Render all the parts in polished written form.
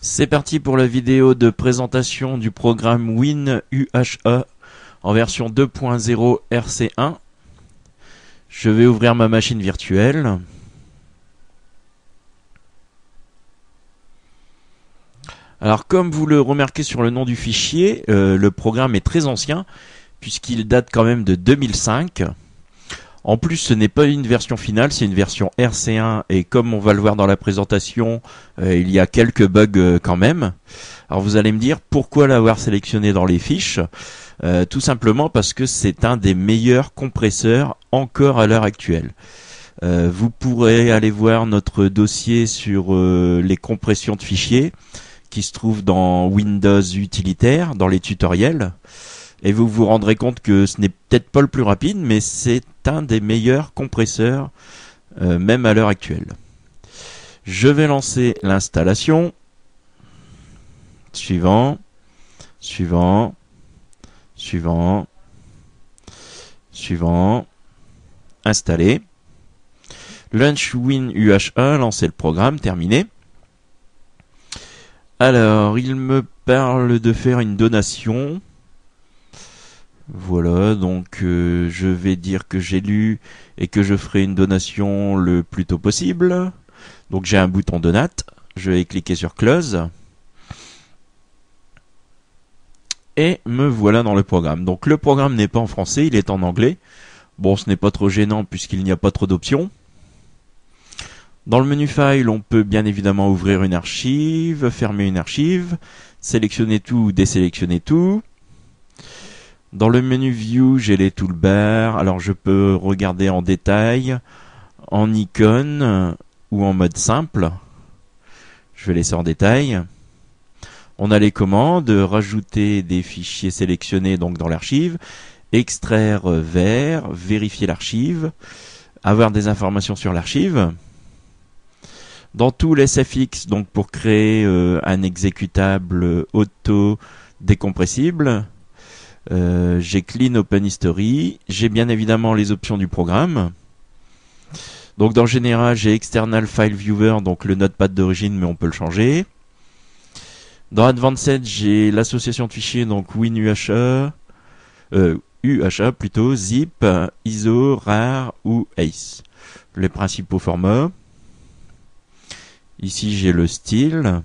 C'est parti pour la vidéo de présentation du programme WinUHA en version 2.0 RC1. Je vais ouvrir ma machine virtuelle. Alors comme vous le remarquez sur le nom du fichier, le programme est très ancien puisqu'il date quand même de 2005. En plus, ce n'est pas une version finale, c'est une version RC1 et comme on va le voir dans la présentation, il y a quelques bugs quand même. Alors vous allez me dire pourquoi l'avoir sélectionné dans les fiches. Tout simplement parce que c'est un des meilleurs compresseurs encore à l'heure actuelle. Vous pourrez aller voir notre dossier sur les compressions de fichiers qui se trouve dans Windows utilitaire, dans les tutoriels. Et vous vous rendrez compte que ce n'est peut-être pas le plus rapide, mais c'est un des meilleurs compresseurs, même à l'heure actuelle. Je vais lancer l'installation. Suivant. Installé. Launch WinUHA, lancer le programme, terminé. Alors, il me parle de faire une donation. Voilà, donc je vais dire que j'ai lu et que je ferai une donation le plus tôt possible. Donc j'ai un bouton donate, je vais cliquer sur close. Et me voilà dans le programme. Donc le programme n'est pas en français, il est en anglais. Bon, ce n'est pas trop gênant puisqu'il n'y a pas trop d'options. Dans le menu File, on peut bien évidemment ouvrir une archive, fermer une archive, sélectionner tout ou désélectionner tout. Dans le menu View, j'ai les toolbars. Alors je peux regarder en détail, en icône ou en mode simple. Je vais laisser en détail. On a les commandes, rajouter des fichiers sélectionnés donc dans l'archive, extraire vers, vérifier l'archive, avoir des informations sur l'archive. Dans tout l'SFX, donc pour créer un exécutable auto décompressible. J'ai Clean Open History, j'ai bien évidemment les options du programme. Donc dans le général, j'ai External File Viewer, donc le notepad d'origine, mais on peut le changer. Dans Advanced, j'ai l'association de fichiers, donc WinUHA, UHA plutôt, zip, ISO, RAR ou ACE. Les principaux formats. Ici, j'ai le style.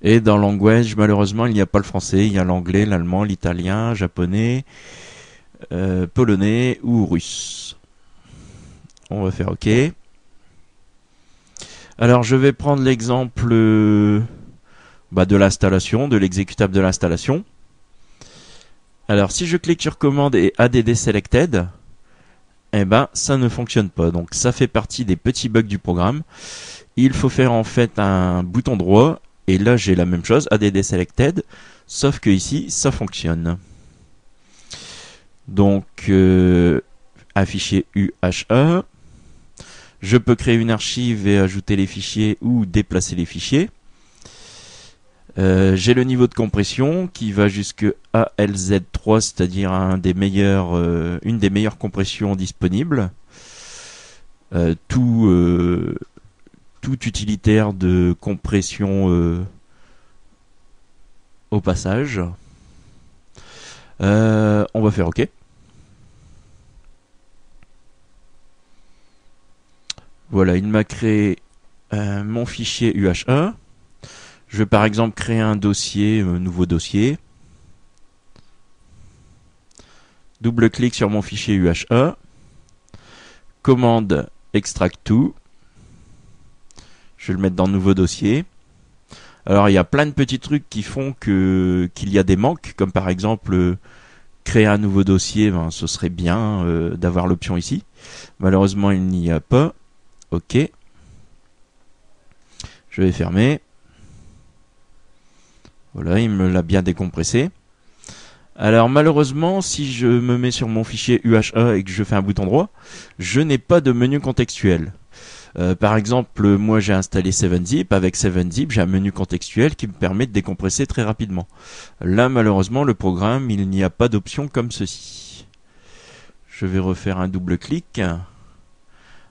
Et dans language, malheureusement, il n'y a pas le français, il y a l'anglais, l'allemand, l'italien, japonais, polonais ou russe. On va faire OK. Alors, je vais prendre l'exemple de l'installation, de l'exécutable de l'installation. Alors, si je clique sur commande et add selected, eh ben, ça ne fonctionne pas. Donc, ça fait partie des petits bugs du programme. Il faut faire en fait un bouton droit. Et là, j'ai la même chose, add selected, sauf que ici, ça fonctionne. Donc, afficher UHA. Je peux créer une archive et ajouter les fichiers ou déplacer les fichiers. J'ai le niveau de compression qui va jusque ALZ3, c'est-à-dire une des meilleures compressions disponibles. Tout utilitaire de compression au passage. On va faire OK. Voilà, il m'a créé mon fichier UHA. Je vais par exemple créer un dossier, un nouveau dossier. Double-clic sur mon fichier UHA. Commande extract to. Je vais le mettre dans le nouveau dossier. Alors il y a plein de petits trucs qui font qu'il y a des manques, comme par exemple créer un nouveau dossier, ce serait bien d'avoir l'option ici. Malheureusement il n'y a pas. OK. Je vais fermer. Voilà, il me l'a bien décompressé. Alors malheureusement, si je me mets sur mon fichier UHA et que je fais un bouton droit, je n'ai pas de menu contextuel. Par exemple, moi j'ai installé 7-Zip. Avec 7-Zip, j'ai un menu contextuel qui me permet de décompresser très rapidement. Là, malheureusement, le programme, il n'y a pas d'option comme ceci. Je vais refaire un double clic.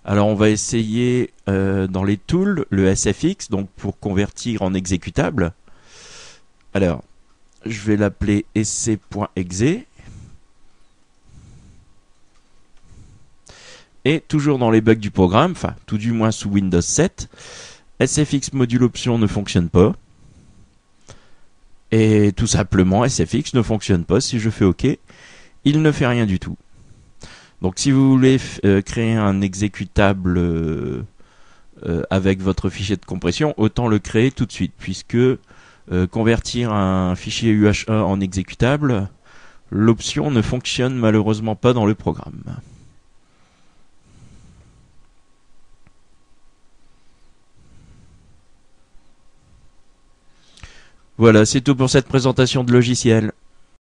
Alors on va essayer dans les tools le SFX, donc pour convertir en exécutable. Alors je vais l'appeler essai.exe. Et toujours dans les bugs du programme, enfin tout du moins sous Windows 7, SFX module option ne fonctionne pas. Et tout simplement SFX ne fonctionne pas. Si je fais OK, il ne fait rien du tout. Donc si vous voulez créer un exécutable avec votre fichier de compression, autant le créer tout de suite, puisque convertir un fichier UH1 en exécutable, l'option ne fonctionne malheureusement pas dans le programme. Voilà, c'est tout pour cette présentation de logiciel.